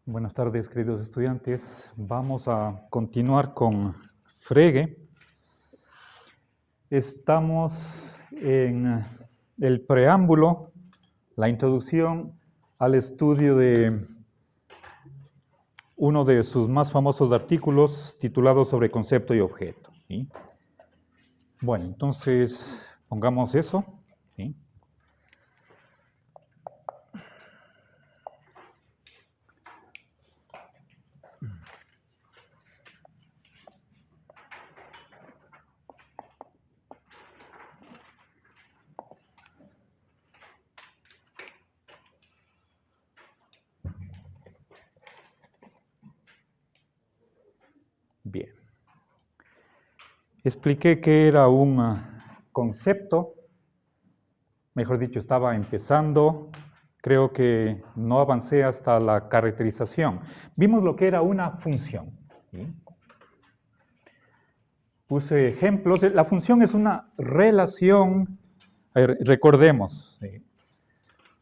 Buenas tardes, queridos estudiantes. Vamos a continuar con Frege. Estamos en el preámbulo, la introducción al estudio de uno de sus más famosos artículos titulado sobre concepto y objeto. ¿Sí? Bueno, entonces pongamos eso. ¿Sí? Bien. Expliqué que era un concepto, mejor dicho, estaba empezando, creo que no avancé hasta la caracterización. Vimos lo que era una función. ¿Sí? Puse ejemplos. La función es una relación, recordemos, ¿sí?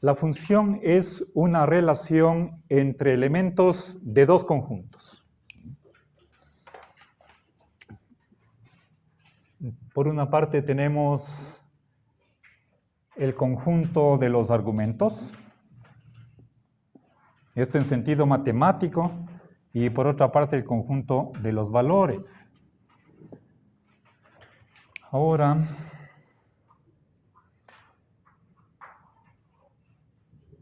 La función es una relación entre elementos de dos conjuntos. Por una parte tenemos el conjunto de los argumentos, esto en sentido matemático, y por otra parte el conjunto de los valores. Ahora,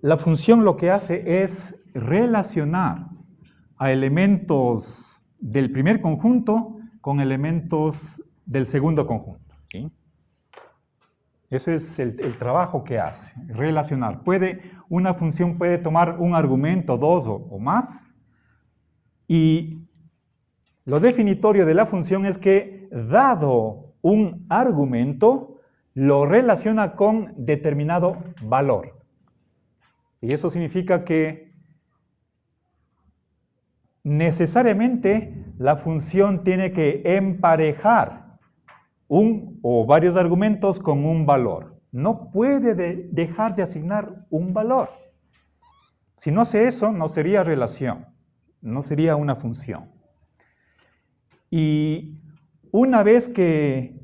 la función lo que hace es relacionar a elementos del primer conjunto con elementos del segundo conjunto. ¿Sí? Eso es el trabajo que hace, relacionar. Una función puede tomar un argumento, dos o más, y lo definitorio de la función es que, dado un argumento, lo relaciona con determinado valor. Y eso significa que necesariamente la función tiene que emparejar un o varios argumentos con un valor. No puede dejar de asignar un valor. Si no hace eso, no sería relación, no sería una función. Y una vez que,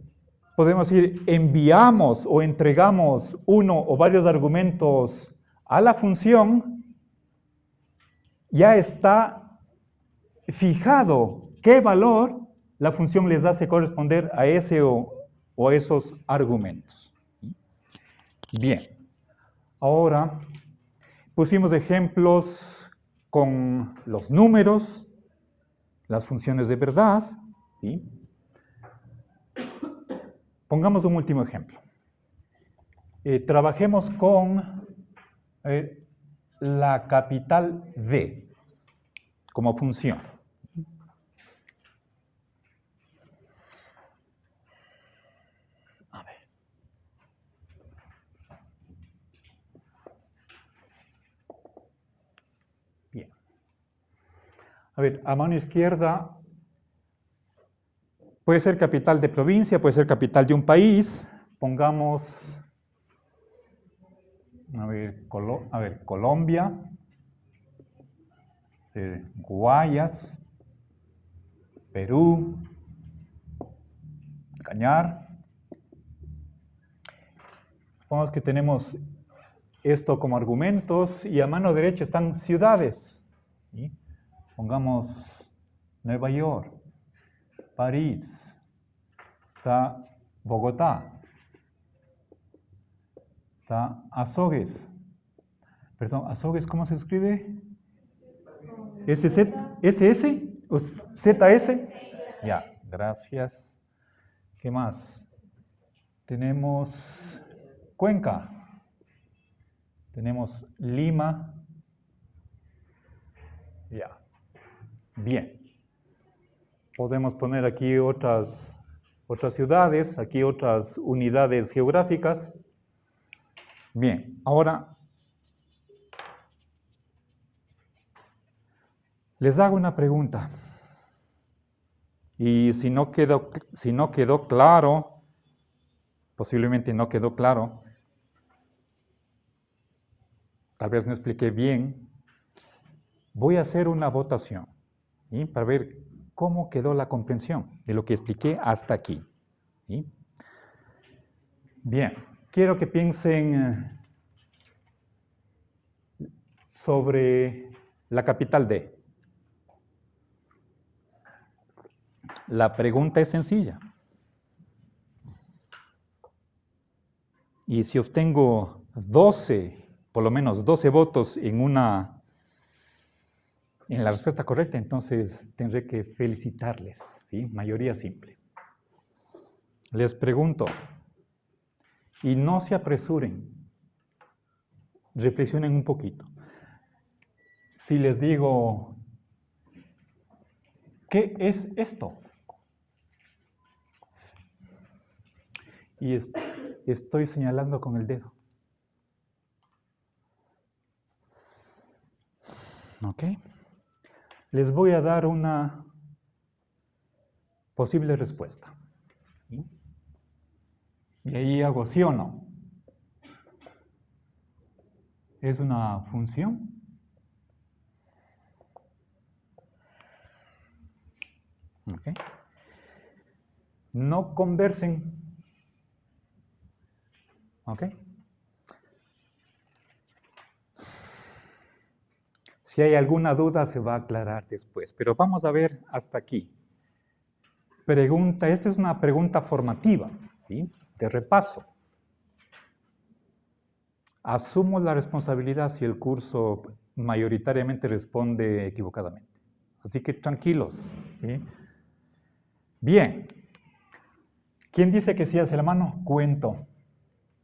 podemos decir, enviamos o entregamos uno o varios argumentos a la función, ya está fijado qué valor la función les hace corresponder a ese o a esos argumentos. Bien, ahora pusimos ejemplos con los números, las funciones de verdad. ¿Sí? Pongamos un último ejemplo. Trabajemos con la capital D como función. A ver. Bien. A ver, a mano izquierda puede ser capital de provincia, puede ser capital de un país. Pongamos, a ver, Colombia, Guayas, Perú, Cañar. Supongamos que tenemos esto como argumentos y a mano derecha están ciudades. ¿Sí? Pongamos Nueva York, París, está Bogotá, está Azogues. Perdón, Azogues, ¿cómo se escribe? ¿SS o ZS? Ya, gracias. ¿Qué más? Tenemos Cuenca, tenemos Lima. Ya, bien. Podemos poner aquí otras ciudades, aquí otras unidades geográficas. Bien, ahora les hago una pregunta. Y si no quedó claro, posiblemente no quedó claro, tal vez no expliqué bien, voy a hacer una votación, ¿sí? Para ver cómo quedó la comprensión de lo que expliqué hasta aquí, ¿sí? Bien, quiero que piensen sobre la capital D. La pregunta es sencilla. Y si obtengo 12, por lo menos 12 votos en la respuesta correcta, entonces tendré que felicitarles, ¿sí? Mayoría simple. Les pregunto, y no se apresuren, reflexionen un poquito. Si les digo, ¿qué es esto? Y estoy señalando con el dedo. ¿Ok? Les voy a dar una posible respuesta. ¿Sí? Y ahí hago sí o no. ¿Es una función? ¿Ok? No conversen. ¿Ok? Si hay alguna duda se va a aclarar después, pero vamos a ver hasta aquí. Pregunta, esta es una pregunta formativa, ¿sí? De repaso. Asumo la responsabilidad si el curso mayoritariamente responde equivocadamente. Así que tranquilos, ¿sí? Bien. ¿Quién dice que sí hace la mano? Cuento.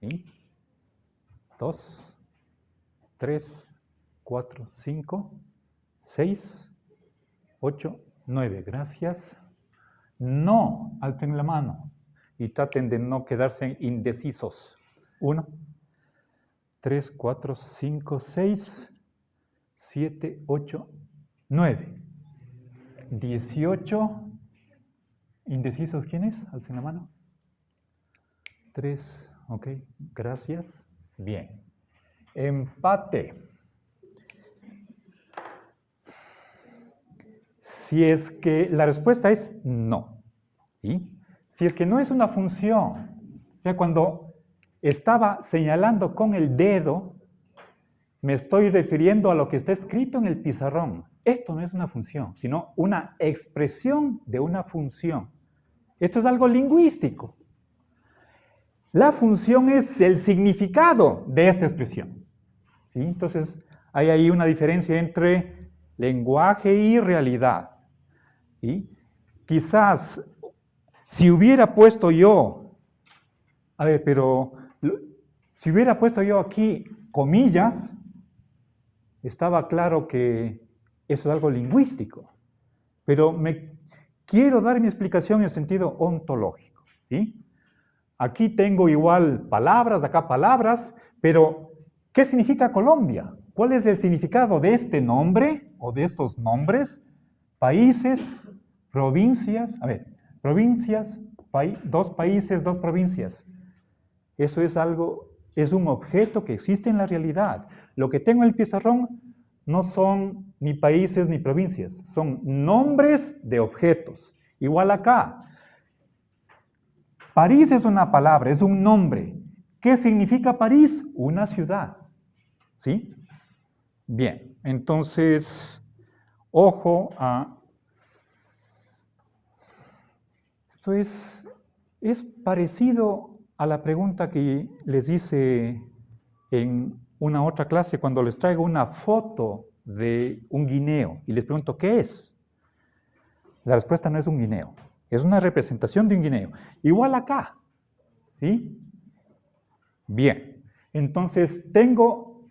¿Sí? 2, 3, 4, 5, 6, 8, 9. Gracias. No, alcen la mano y traten de no quedarse indecisos. 1, 3, 4, 5, 6, 7, 8, 9. 18. ¿Indecisos quiénes? Alcen la mano. 3, ok, gracias. Bien. Empate. Si es que la respuesta es no. ¿Sí? Si es que no es una función, o sea, cuando estaba señalando con el dedo, me estoy refiriendo a lo que está escrito en el pizarrón. Esto no es una función, sino una expresión de una función. Esto es algo lingüístico. La función es el significado de esta expresión. ¿Sí? Entonces, hay ahí una diferencia entre lenguaje y realidad. ¿Sí? Quizás, si hubiera puesto yo, si hubiera puesto yo aquí comillas, estaba claro que eso es algo lingüístico. Pero quiero dar mi explicación en sentido ontológico. ¿Sí? Aquí tengo igual palabras, acá palabras, pero ¿qué significa Colombia? ¿Cuál es el significado de este nombre o de estos nombres? Países, provincias, provincias, dos países, dos provincias. Eso es es un objeto que existe en la realidad. Lo que tengo en el pizarrón no son ni países ni provincias, son nombres de objetos. Igual acá. París es una palabra, es un nombre. ¿Qué significa París? Una ciudad. ¿Sí? Bien, entonces, ojo a... Esto es parecido a la pregunta que les hice en una otra clase cuando les traigo una foto de un guineo y les pregunto, ¿qué es? La respuesta no es un guineo, es una representación de un guineo. Igual acá, ¿sí? Bien, entonces tengo...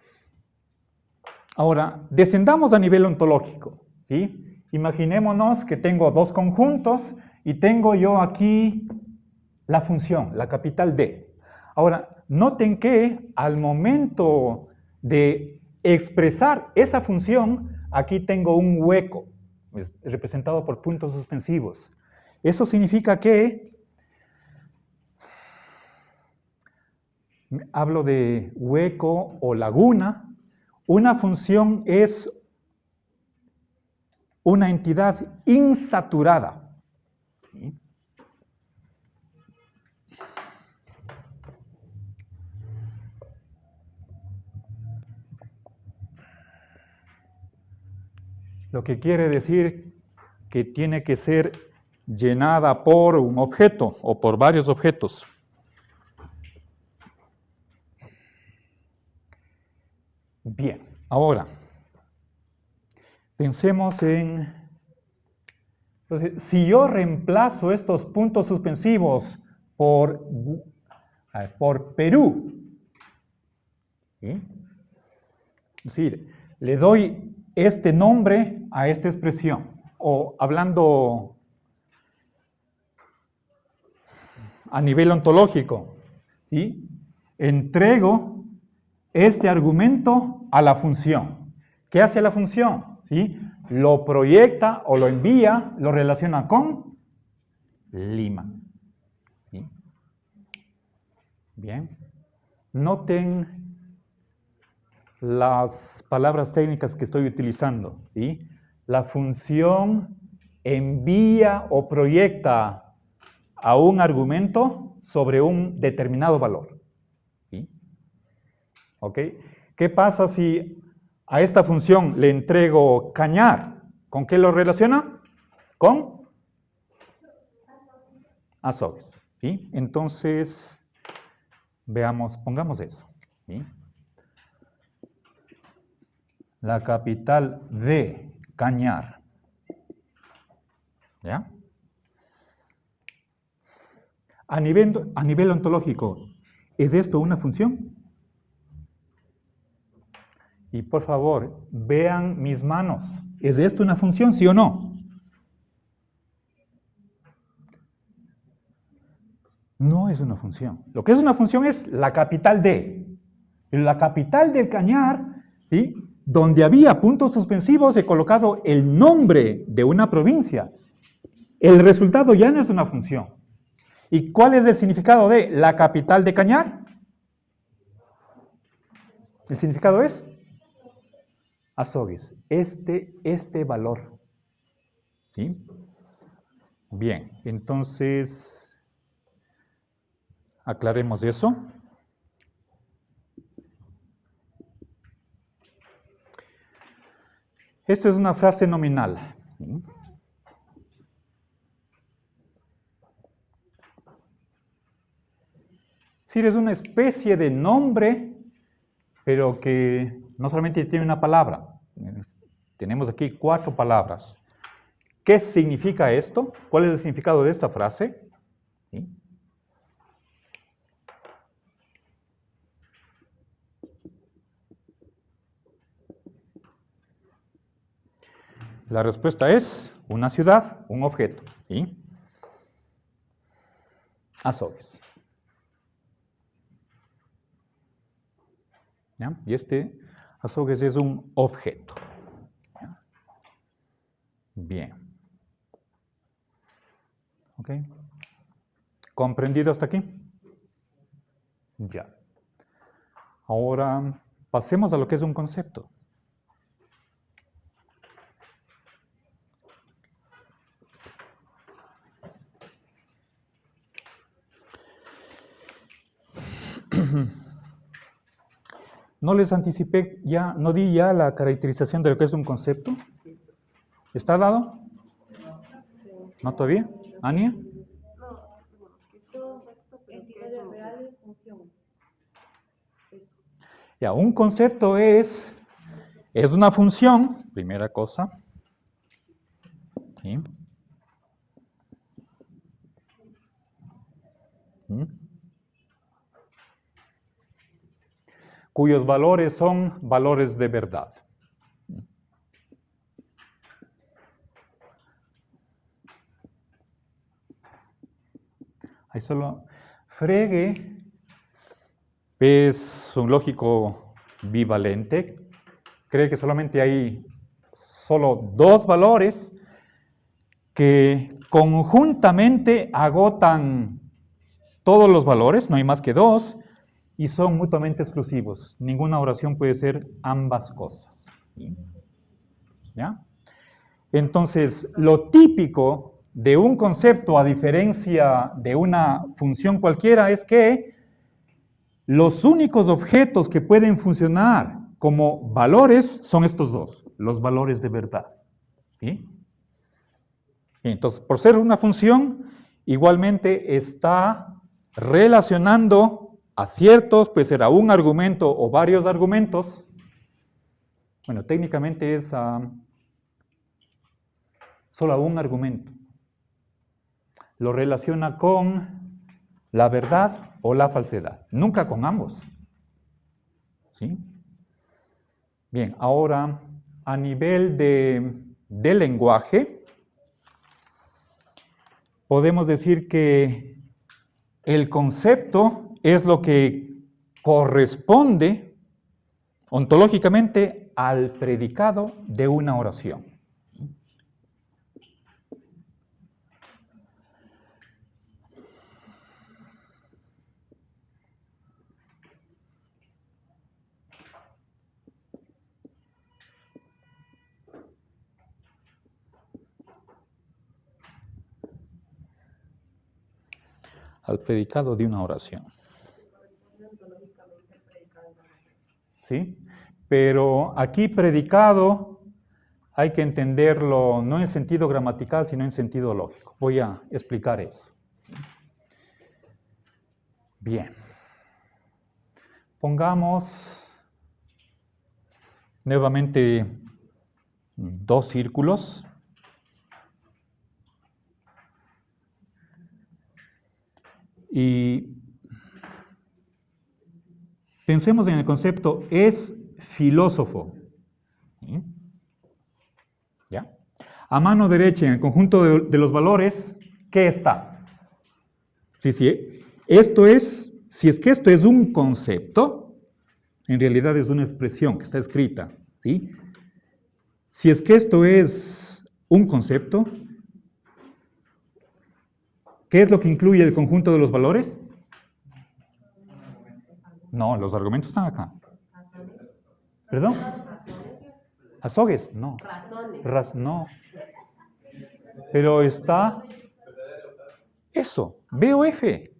Ahora, descendamos a nivel ontológico, ¿sí? Imaginémonos que tengo dos conjuntos y tengo yo aquí la función, la capital D. Ahora, noten que al momento de expresar esa función, aquí tengo un hueco, representado por puntos suspensivos. Eso significa que, hablo de hueco o laguna, una función es una entidad insaturada. ¿Sí? Lo que quiere decir que tiene que ser llenada por un objeto o por varios objetos. Bien, ahora, pensemos en, entonces, si yo reemplazo estos puntos suspensivos por Perú, ¿sí? Es decir, le doy este nombre a esta expresión, o hablando a nivel ontológico, ¿sí? Entrego este argumento a la función. ¿Qué hace la función? ¿Sí? Lo proyecta o lo envía, lo relaciona con Lima. ¿Sí? Bien. Noten las palabras técnicas que estoy utilizando. ¿Sí? La función envía o proyecta a un argumento sobre un determinado valor. ¿Sí? ¿Ok? ¿Qué pasa si a esta función le entrego cañar? ¿Con qué lo relaciona? Con azogues. ¿Sí? Entonces, veamos, pongamos eso. ¿Sí? La capital de Cañar. ¿Ya? A nivel ontológico, ¿es esto una función? Y por favor, vean mis manos. ¿Es esto una función, sí o no? No es una función. Lo que es una función es la capital de. La capital del Cañar, ¿sí? Donde había puntos suspensivos, he colocado el nombre de una provincia. El resultado ya no es una función. ¿Y cuál es el significado de la capital de Cañar? El significado es azogues. Este valor. ¿Sí? Bien, entonces aclaremos eso. Esto es una frase nominal. ¿Sí? Sí, es una especie de nombre, pero que no solamente tiene una palabra. Tenemos aquí 4 palabras. ¿Qué significa esto? ¿Cuál es el significado de esta frase? ¿Sí? La respuesta es una ciudad, un objeto. ¿Sí? Azogues. ¿Ya? Y este azogues es un objeto. ¿Ya? Bien. ¿Ok? ¿Comprendido hasta aquí? Ya. Ahora pasemos a lo que es un concepto. No les anticipé ya, no di ya la caracterización de lo que es un concepto. ¿Está dado? ¿No todavía? ¿Ania? No, que son entidades reales, función. Ya, un concepto es una función, primera cosa. ¿Sí? ¿Mm? Cuyos valores son valores de verdad. Ahí solo Frege es un lógico bivalente. Cree que solamente hay solo 2 valores que conjuntamente agotan todos los valores, no hay más que 2, y son mutuamente exclusivos. Ninguna oración puede ser ambas cosas. ¿Ya? Entonces, lo típico de un concepto, a diferencia de una función cualquiera, es que los únicos objetos que pueden funcionar como valores son estos dos, los valores de verdad. ¿Sí? Entonces, por ser una función, igualmente está relacionando a ciertos, puede ser a un argumento o varios argumentos. Bueno, técnicamente es solo a un argumento. Lo relaciona con la verdad o la falsedad, nunca con ambos. ¿Sí? Bien, ahora a nivel de lenguaje, podemos decir que el concepto es lo que corresponde ontológicamente al predicado de una oración. Al predicado de una oración. ¿Sí? Pero aquí predicado hay que entenderlo no en sentido gramatical, sino en sentido lógico. Voy a explicar eso. Bien. Pongamos nuevamente dos círculos. Y pensemos en el concepto es filósofo. ¿Sí? ¿Ya? A mano derecha, en el conjunto de los valores, ¿qué está? Si es que esto es un concepto, en realidad es una expresión que está escrita. ¿Sí? Si es que esto es un concepto, ¿qué es lo que incluye el conjunto de los valores? No, los argumentos están acá. ¿Perdón? ¿Azogues? No. Razones. No. Pero está eso, B o F.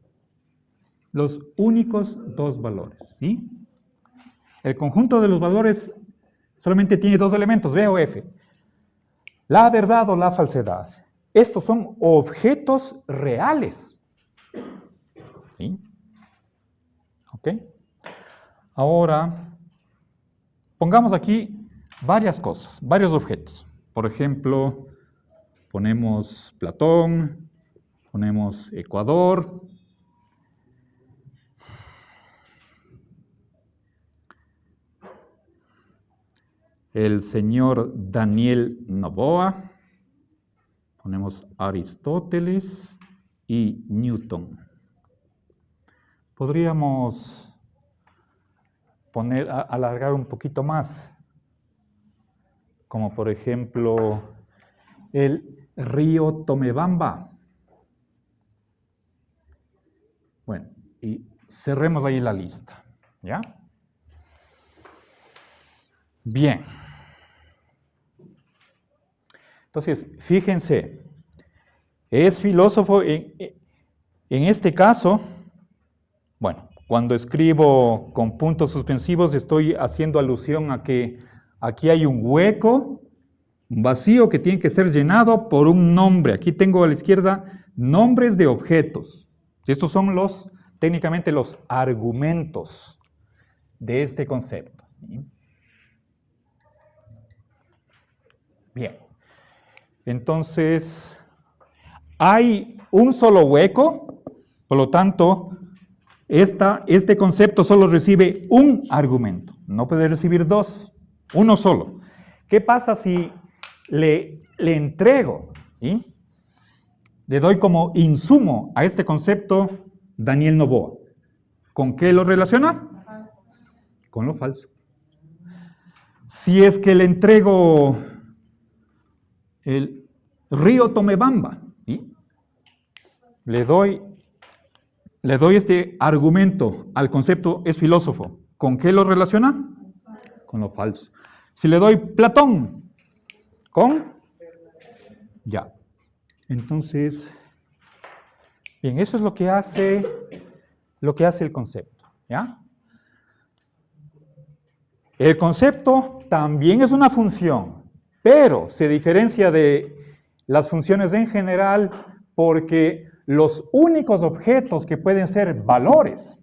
Los únicos dos valores. ¿Sí? El conjunto de los valores solamente tiene dos elementos, B o F. La verdad o la falsedad. Estos son objetos reales. ¿Sí? ¿Ok? Ahora, pongamos aquí varias cosas, varios objetos. Por ejemplo, ponemos Platón, ponemos Ecuador. El señor Daniel Noboa. Ponemos Aristóteles y Newton. Podríamos alargar un poquito más, como por ejemplo el río Tomebamba. Bueno, y cerremos ahí la lista, ¿ya? Bien. Entonces, fíjense, es filósofo en este caso, bueno, cuando escribo con puntos suspensivos estoy haciendo alusión a que aquí hay un hueco, un vacío que tiene que ser llenado por un nombre. Aquí tengo a la izquierda nombres de objetos. Estos son técnicamente los argumentos de este concepto. Bien. Entonces, hay un solo hueco, por lo tanto, este concepto solo recibe un argumento, no puede recibir dos, uno solo. ¿Qué pasa si le entrego, ¿sí? Le doy como insumo a este concepto Daniel Noboa? ¿Con qué lo relaciona? Con lo falso. Si es que le entrego el río Tomebamba, ¿sí? Le doy este argumento al concepto es filósofo. ¿Con qué lo relaciona? Con lo falso. Si le doy Platón, con Ya. Entonces, bien, eso es lo que hace el concepto, ¿ya? El concepto también es una función, pero se diferencia de las funciones en general porque los únicos objetos que pueden ser valores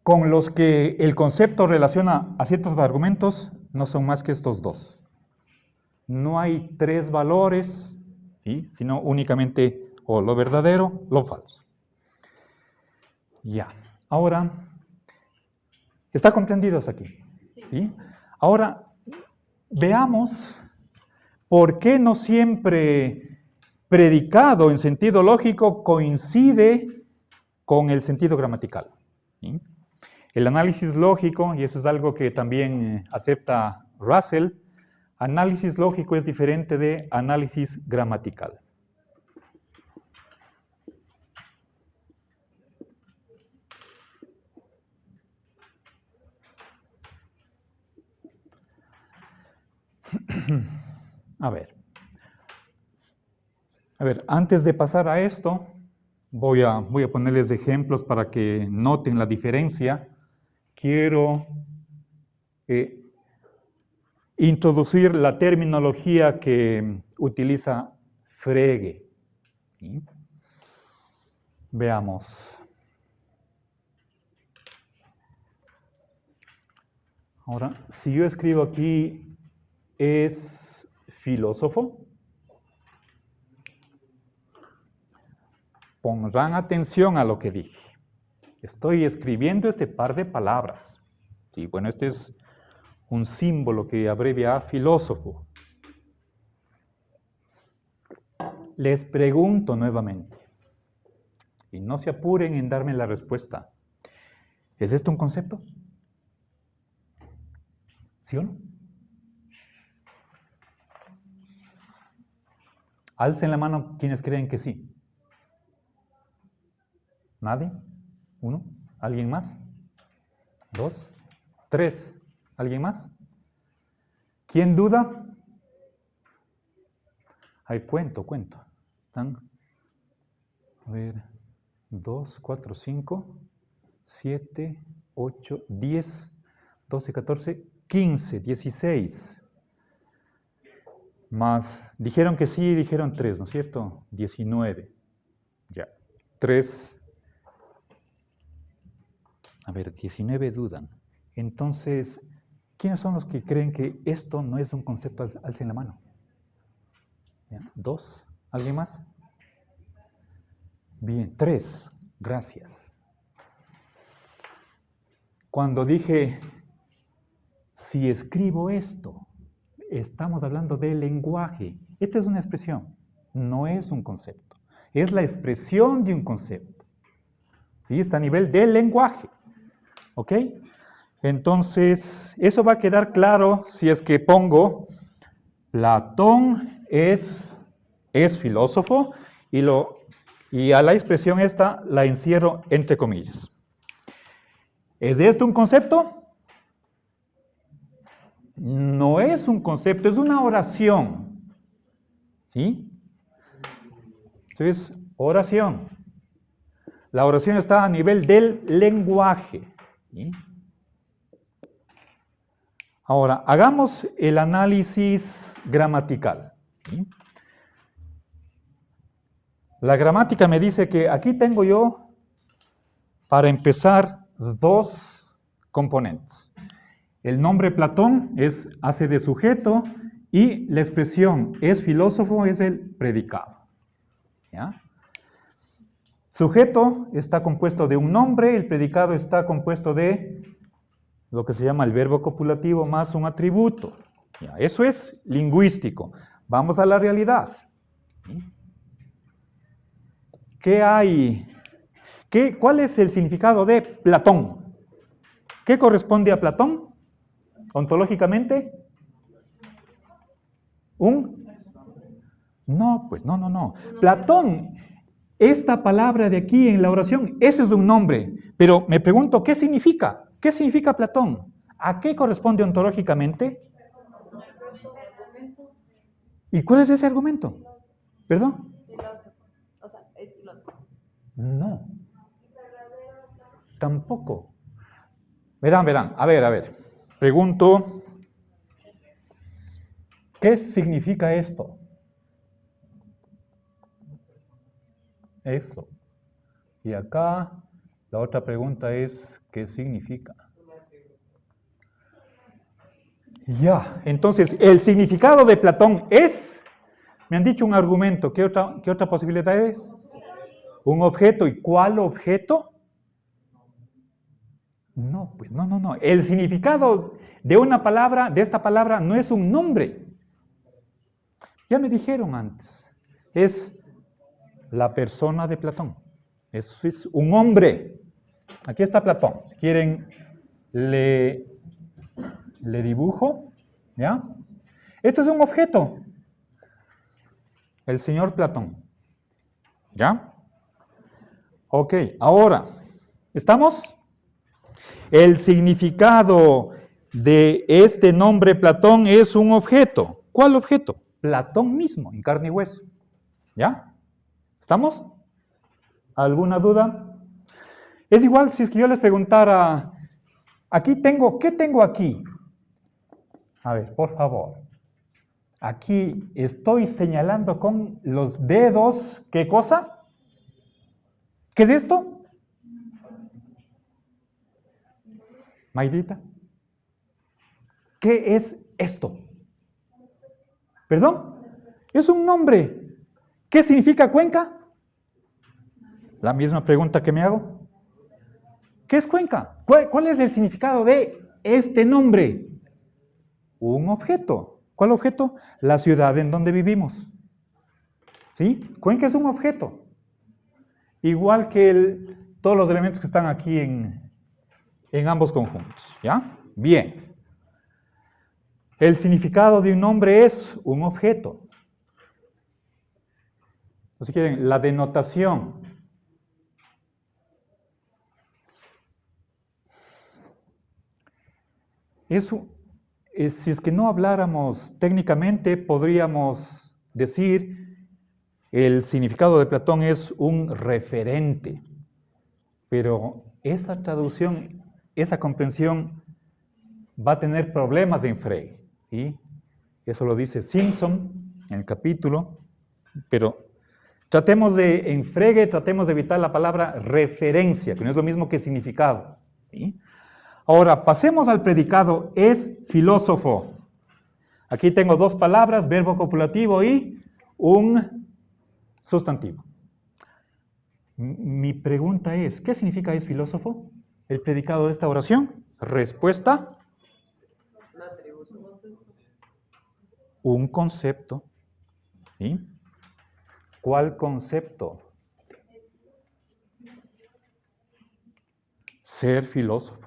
con los que el concepto relaciona a ciertos argumentos no son más que estos dos. No hay tres valores, ¿sí? Sino únicamente o lo verdadero, lo falso. Ya. Ahora, ¿está comprendido hasta aquí? ¿Sí? Ahora, veamos por qué no siempre predicado en sentido lógico coincide con el sentido gramatical. ¿Sí? El análisis lógico, y eso es algo que también acepta Russell, análisis lógico es diferente de análisis gramatical. A ver, antes de pasar a esto, voy a ponerles ejemplos para que noten la diferencia. Quiero introducir la terminología que utiliza Frege. ¿Sí? Veamos. Ahora, si yo escribo aquí, es filósofo. Pondrán atención a lo que dije. Estoy escribiendo este par de palabras. Sí, bueno, este es un símbolo que abrevia a filósofo. Les pregunto nuevamente, y no se apuren en darme la respuesta. ¿Es esto un concepto? ¿Sí o no? Alcen la mano quienes creen que sí. ¿Nadie? ¿Uno? ¿Alguien más? ¿Dos? ¿Tres? ¿Alguien más? ¿Quién duda? Ay, cuento. ¿Están? A ver, 2, 4, 5, 7, 8, 10, 12, 14, 15, 16. Más, dijeron que sí, dijeron 3, ¿no es cierto? 19. Ya, 3. A ver, 19 dudan. Entonces, ¿quiénes son los que creen que esto no es un concepto? Alcen la mano. ¿Ya? 2. ¿Alguien más? Bien, 3. Gracias. Cuando dije, si escribo esto, estamos hablando de lenguaje. Esta es una expresión, no es un concepto. Es la expresión de un concepto. ¿Sí? Está a nivel del lenguaje. ¿Ok? Entonces, eso va a quedar claro si es que pongo Platón es filósofo y a la expresión esta la encierro entre comillas. ¿Es esto un concepto? No es un concepto, es una oración. ¿Sí? Entonces, oración. La oración está a nivel del lenguaje. ¿Sí? Ahora, hagamos el análisis gramatical. ¿Sí? La gramática me dice que aquí tengo yo, para empezar, dos componentes. El nombre Platón hace de sujeto y la expresión es filósofo es el predicado. ¿Ya? Sujeto está compuesto de un nombre, el predicado está compuesto de lo que se llama el verbo copulativo más un atributo. ¿Ya? Eso es lingüístico. Vamos a la realidad. ¿Qué hay? ¿Cuál es el significado de Platón? ¿Qué corresponde a Platón? Ontológicamente, No, pues no. Platón, esta palabra de aquí en la oración, ese es un nombre. Pero me pregunto, ¿qué significa? ¿Qué significa Platón? ¿A qué corresponde ontológicamente? ¿Y cuál es ese argumento? ¿Perdón? Filósofo. O sea, es filósofo. No. Tampoco. Verán. A ver. Pregunto, ¿qué significa esto? Eso. Y acá la otra pregunta es, ¿qué significa? Ya, entonces, el significado de Platón es, me han dicho un argumento, ¿qué otra posibilidad es? Un objeto. ¿Y cuál objeto? No, pues no. El significado de una palabra, de esta palabra, no es un nombre. Ya me dijeron antes, es la persona de Platón. Es un hombre. Aquí está Platón. Si quieren, le dibujo, ¿ya? Esto es un objeto. El señor Platón. ¿Ya? Ok, ahora, ¿estamos? El significado de este nombre Platón es un objeto. ¿Cuál objeto? Platón mismo, en carne y hueso. ¿Ya? ¿Estamos? ¿Alguna duda? Es igual si es que yo les preguntara, ¿qué tengo aquí? A ver, por favor. Aquí estoy señalando con los dedos, ¿qué cosa? ¿Qué es esto? Mayrita. ¿Qué es esto? ¿Perdón? Es un nombre. ¿Qué significa Cuenca? La misma pregunta que me hago. ¿Qué es Cuenca? ¿Cuál es el significado de este nombre? Un objeto. ¿Cuál objeto? La ciudad en donde vivimos. ¿Sí? Cuenca es un objeto. Igual que todos los elementos que están aquí en ambos conjuntos. ¿Ya? Bien. El significado de un nombre es un objeto. Si quieren, la denotación. Eso, si es que no habláramos técnicamente, podríamos decir el significado de Platón es un referente. Pero esa traducción, esa comprensión va a tener problemas en Frege. ¿Sí? Eso lo dice Simpson en el capítulo, pero en Frege tratemos de evitar la palabra referencia, que no es lo mismo que significado. ¿Sí? Ahora, pasemos al predicado, es filósofo. Aquí tengo dos palabras, verbo copulativo y un sustantivo. Mi pregunta es, ¿qué significa es filósofo? El predicado de esta oración. Respuesta. Un concepto. ¿Sí? ¿Cuál concepto? Ser filósofo.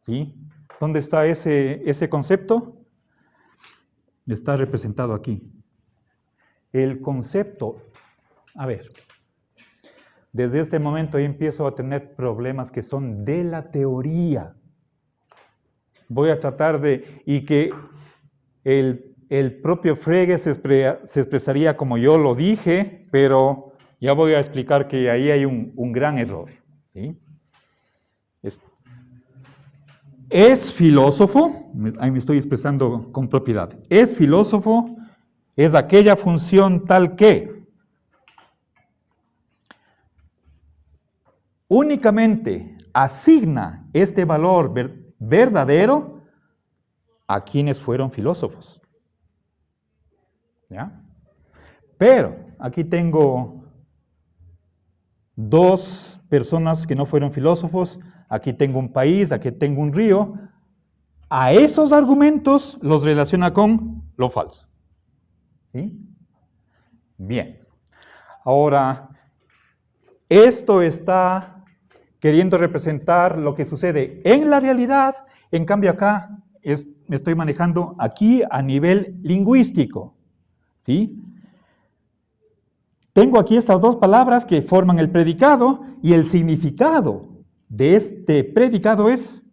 ¿Sí? ¿Dónde está ese concepto? Está representado aquí. El concepto, a ver, desde este momento yo empiezo a tener problemas que son de la teoría. Voy a tratar y que el propio Frege se expresaría como yo lo dije, pero ya voy a explicar que ahí hay un gran error. ¿Sí? Es filósofo, ahí me estoy expresando con propiedad, es filósofo, es aquella función tal que únicamente asigna este valor verdadero a quienes fueron filósofos. ¿Ya? Pero aquí tengo dos personas que no fueron filósofos, aquí tengo un país, aquí tengo un río. A esos argumentos los relaciona con lo falso. ¿Sí? Bien. Ahora, esto está queriendo representar lo que sucede en la realidad, en cambio acá me estoy manejando aquí a nivel lingüístico. ¿Sí? Tengo aquí estas dos palabras que forman el predicado y el significado de este predicado es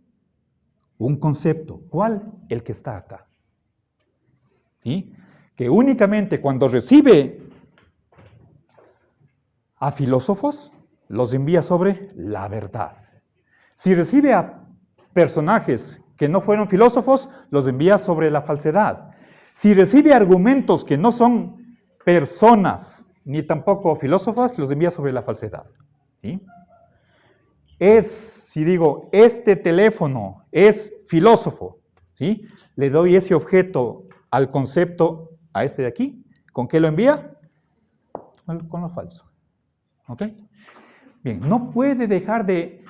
un concepto. ¿Cuál? El que está acá. ¿Sí? que únicamente cuando recibe a filósofos, los envía sobre la verdad. Si recibe a personajes que no fueron filósofos, los envía sobre la falsedad. Si recibe argumentos que no son personas ni tampoco filósofos, los envía sobre la falsedad. ¿Sí? Si digo, este teléfono es filósofo, ¿sí? Le doy ese objeto al concepto, a este de aquí, ¿con qué lo envía? Con lo falso. ¿Ok? Bien, no puede dejar de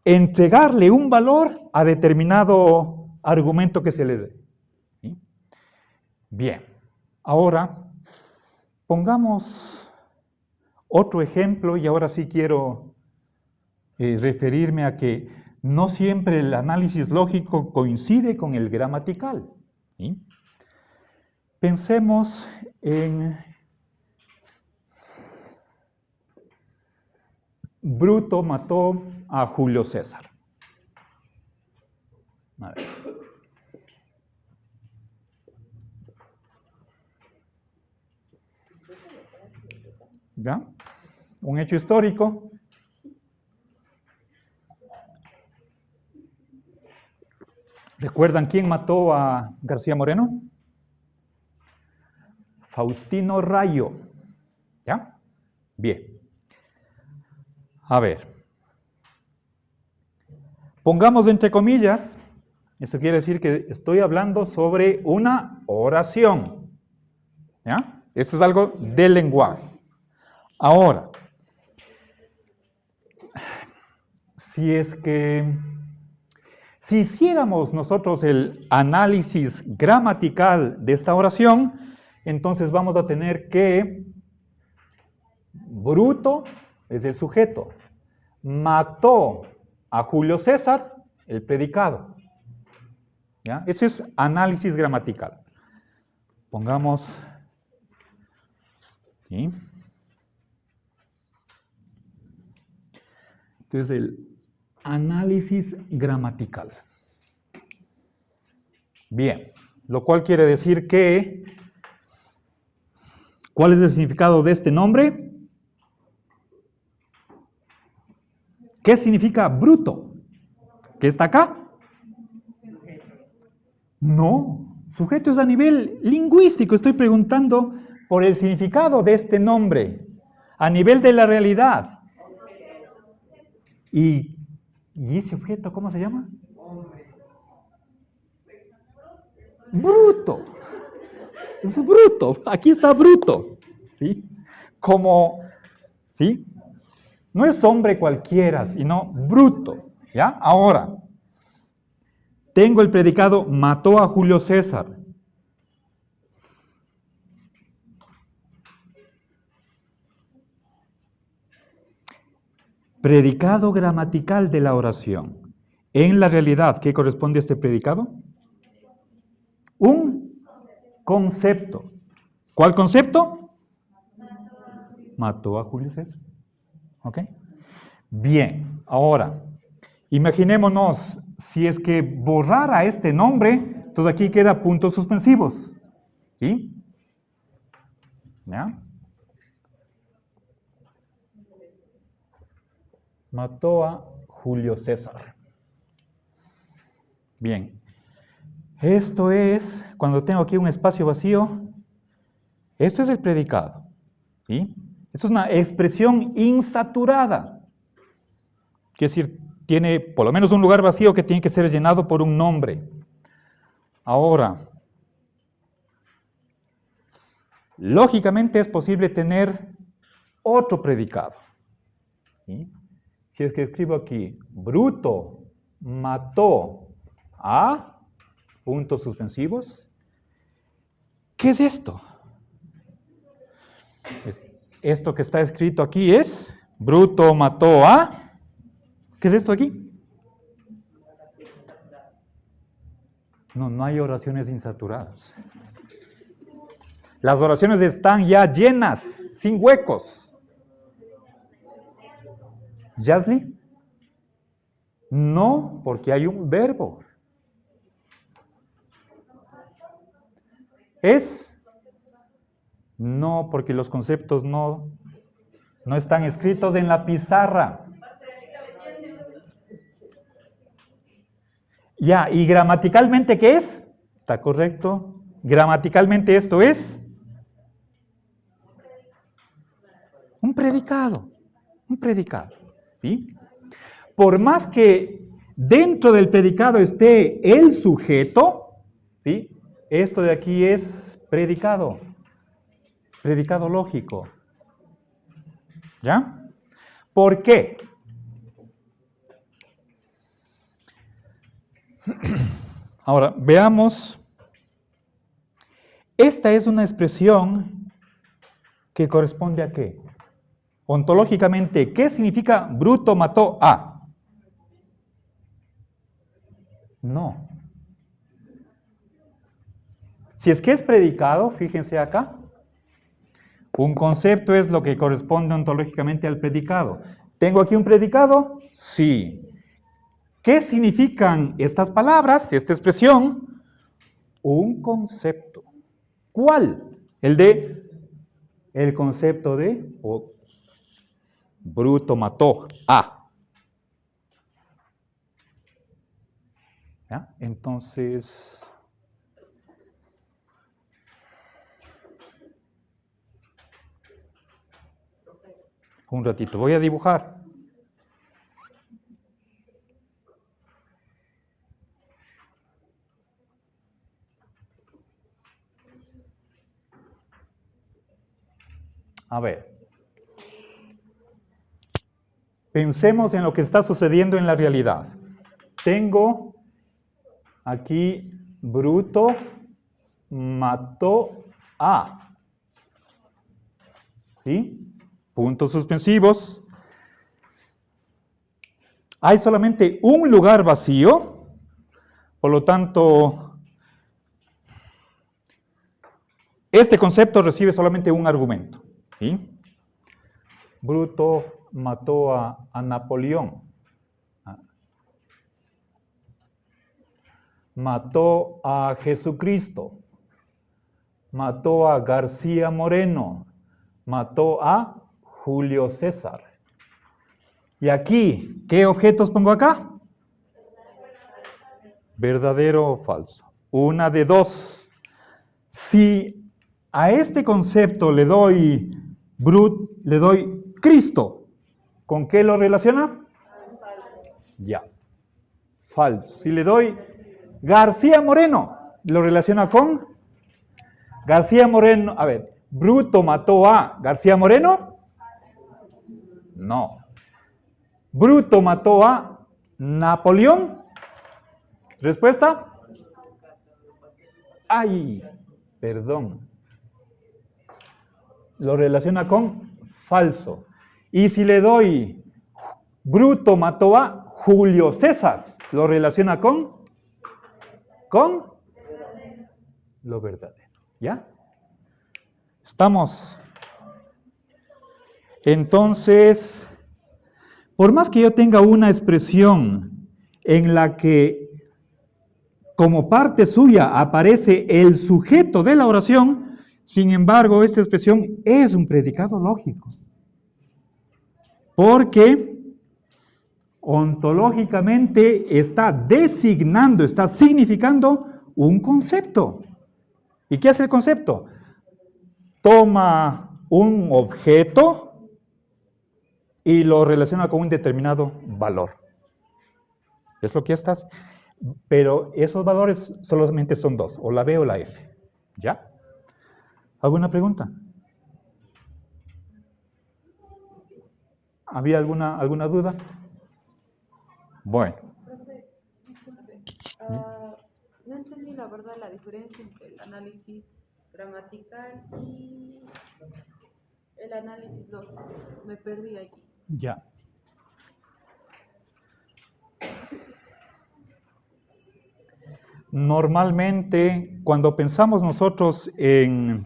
entregarle un valor a determinado argumento que se le dé. ¿Sí? Bien, ahora pongamos otro ejemplo y ahora sí quiero referirme a que no siempre el análisis lógico coincide con el gramatical. ¿Sí? Pensemos en Bruto mató a Julio César. A ver. ¿Ya? Un hecho histórico. ¿Recuerdan quién mató a García Moreno? Faustino Rayo. ¿Ya? Bien. A ver. Pongamos entre comillas, eso quiere decir que estoy hablando sobre una oración. ¿Ya? Esto es algo del lenguaje. Ahora, si hiciéramos nosotros el análisis gramatical de esta oración, entonces vamos a tener que Bruto es el sujeto, mató a Julio César, el predicado. ¿Ya? Eso es análisis gramatical. Pongamos, ¿sí? Entonces, el análisis gramatical. Bien, lo cual quiere decir que, ¿cuál es el significado de este nombre? ¿Qué significa bruto? ¿Qué está acá? No, sujeto es a nivel lingüístico. Estoy preguntando por el significado de este nombre, a nivel de la realidad. ¿Y ese objeto cómo se llama? Bruto. Es bruto. Aquí está bruto. ¿Sí? Como, ¿sí? No es hombre cualquiera, sino bruto. ¿Ya? Ahora, tengo el predicado mató a Julio César. Predicado gramatical de la oración. En la realidad, ¿qué corresponde a este predicado? Un concepto. ¿Cuál concepto? Mató a Julio César. ¿Ok? Bien, ahora, imaginémonos, si es que borrara este nombre, entonces aquí queda puntos suspensivos. ¿Sí? ¿Ya? Mató a Julio César. Bien. Esto es, cuando tengo aquí un espacio vacío, esto es el predicado. ¿Sí? Esto es una expresión insaturada. Quiere decir, tiene por lo menos un lugar vacío que tiene que ser llenado por un nombre. Ahora, lógicamente es posible tener otro predicado. ¿Sí? Si es que escribo aquí, Bruto mató a puntos suspensivos, ¿qué es esto? Esto que está escrito aquí es, Bruto mató a, ¿qué es esto aquí? No hay oraciones insaturadas. Las oraciones están ya llenas, sin huecos. ¿Yasli? No, porque hay un verbo. Es No, porque los conceptos no están escritos en la pizarra. Ya, ¿y gramaticalmente qué es? ¿Está correcto? Gramaticalmente esto es un predicado, ¿sí? Por más que dentro del predicado esté el sujeto, ¿sí? Esto de aquí es predicado lógico. ¿Ya? ¿Por qué? Ahora, veamos. Esta es una expresión que corresponde a qué. Ontológicamente, ¿qué significa Bruto mató a? No. Si es que es predicado, fíjense acá. Un concepto es lo que corresponde ontológicamente al predicado. ¿Tengo aquí un predicado? Sí. ¿Qué significan estas palabras, esta expresión? Un concepto. ¿Cuál? El concepto de Bruto mató a. ¿Ya? Entonces, un ratito, voy a dibujar. A ver, pensemos en lo que está sucediendo en la realidad. Tengo aquí Bruto mató a. ¿Sí? Puntos suspensivos. Hay solamente un lugar vacío, por lo tanto, este concepto recibe solamente un argumento. ¿Sí? Bruto mató a Napoleón. Mató a Jesucristo. Mató a García Moreno. Mató a Julio César. Y aquí, ¿qué objetos pongo acá? ¿Verdadero o falso? Una de dos. Si a este concepto le doy Cristo, ¿con qué lo relaciona? Ya. Falso. Si le doy García Moreno, ¿lo relaciona con? García Moreno, a ver, Bruto mató a García Moreno. No. Bruto mató a Napoleón. ¿Respuesta? Ay, perdón. Lo relaciona con falso. Y si le doy Bruto mató a Julio César, ¿lo relaciona con? ¿Con? Lo verdadero. ¿Ya? ¿Estamos? Entonces, por más que yo tenga una expresión en la que como parte suya aparece el sujeto de la oración, sin embargo, esta expresión es un predicado lógico. Porque ontológicamente está designando, está significando un concepto. ¿Y qué hace el concepto? Toma un objeto y lo relaciona con un determinado valor. Es lo que estás. Pero esos valores solamente son dos, o la B o la F. ¿Ya? ¿Alguna pregunta? ¿Había alguna duda? Bueno. Profe, disculpe. No entendí la verdad la diferencia entre el análisis gramatical y el análisis lógico. Me perdí allí. Ya. Normalmente, cuando pensamos nosotros en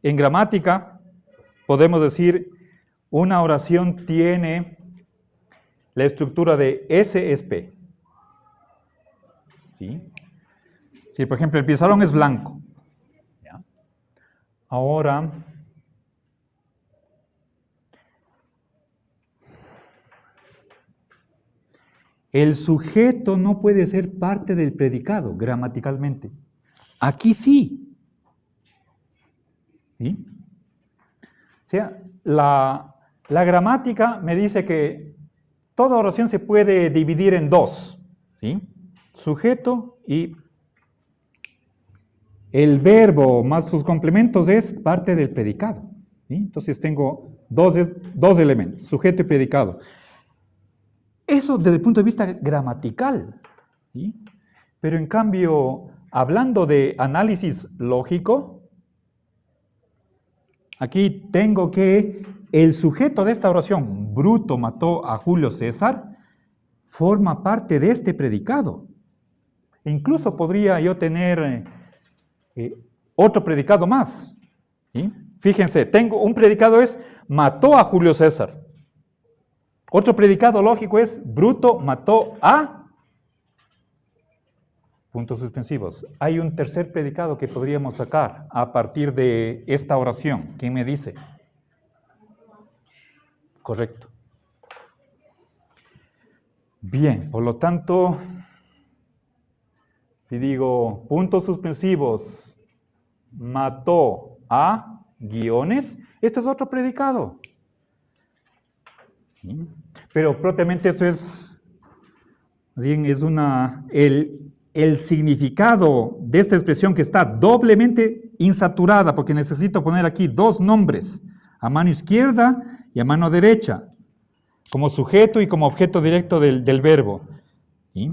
gramática, podemos decir, una oración tiene la estructura de S es P. ¿Sí? Si, por ejemplo, el pizarrón es blanco, ¿ya? Ahora, el sujeto no puede ser parte del predicado gramaticalmente. Aquí sí. ¿Sí? O sea, la gramática me dice que toda oración se puede dividir en dos. ¿Sí? Sujeto y el verbo más sus complementos es parte del predicado. ¿Sí? Entonces tengo dos elementos, sujeto y predicado. Eso desde el punto de vista gramatical. ¿Sí? Pero en cambio, hablando de análisis lógico, aquí tengo que el sujeto de esta oración, Bruto mató a Julio César, forma parte de este predicado. Incluso podría yo tener otro predicado más. ¿Sí? Fíjense, tengo un predicado es mató a Julio César. Otro predicado lógico es Bruto mató a... Puntos suspensivos. Hay un tercer predicado que podríamos sacar a partir de esta oración. ¿Quién me dice? Correcto. Bien, por lo tanto, si digo puntos suspensivos, mató a guiones, esto es otro predicado. ¿Sí? Pero propiamente esto es, bien, es el significado de esta expresión que está doblemente insaturada, porque necesito poner aquí dos nombres, a mano izquierda y a mano derecha, como sujeto y como objeto directo del verbo. ¿Sí?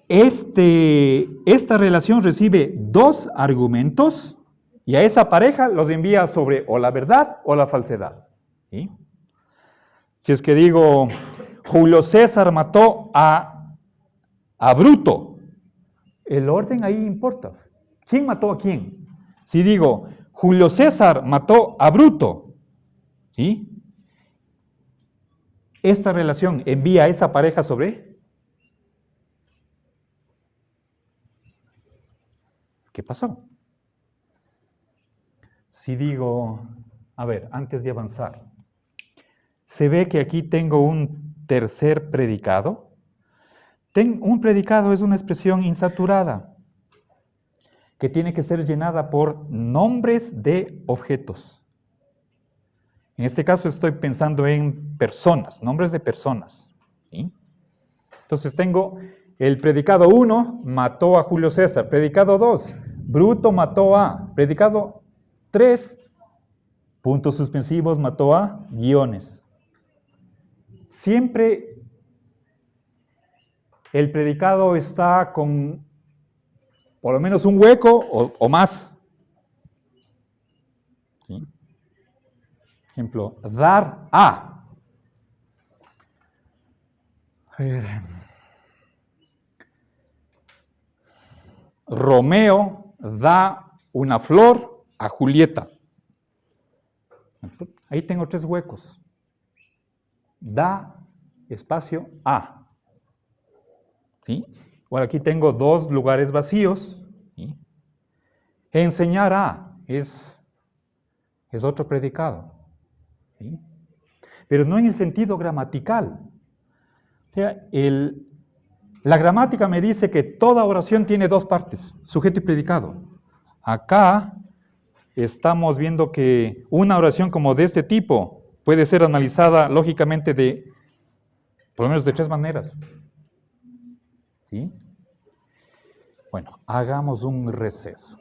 Esta relación recibe dos argumentos y a esa pareja los envía sobre o la verdad o la falsedad. ¿Sí? Si es que digo, Julio César mató a Bruto, el orden ahí importa. ¿Quién mató a quién? Si digo, Julio César mató a Bruto, ¿sí? Esta relación envía a esa pareja sobre... ¿Qué pasó? Si digo, a ver, antes de avanzar, se ve que aquí tengo un tercer predicado. Un predicado es una expresión insaturada que tiene que ser llenada por nombres de objetos. En este caso estoy pensando en personas, nombres de personas. ¿Sí? Entonces tengo el predicado 1, mató a Julio César. Predicado 2, Bruto mató a. Predicado 3, puntos suspensivos, mató a guiones. Siempre el predicado está con por lo menos un hueco o más. ¿Sí? Ejemplo, dar a. A ver. Romeo da una flor a Julieta. Ahí tengo tres huecos. Da, espacio, a. ¿Sí? Bueno, aquí tengo dos lugares vacíos. ¿Sí? Enseñar a es otro predicado. ¿Sí? Pero no en el sentido gramatical. O sea, la gramática me dice que toda oración tiene dos partes, sujeto y predicado. Acá estamos viendo que una oración como de este tipo puede ser analizada lógicamente por lo menos de tres maneras. ¿Sí? Bueno, hagamos un receso.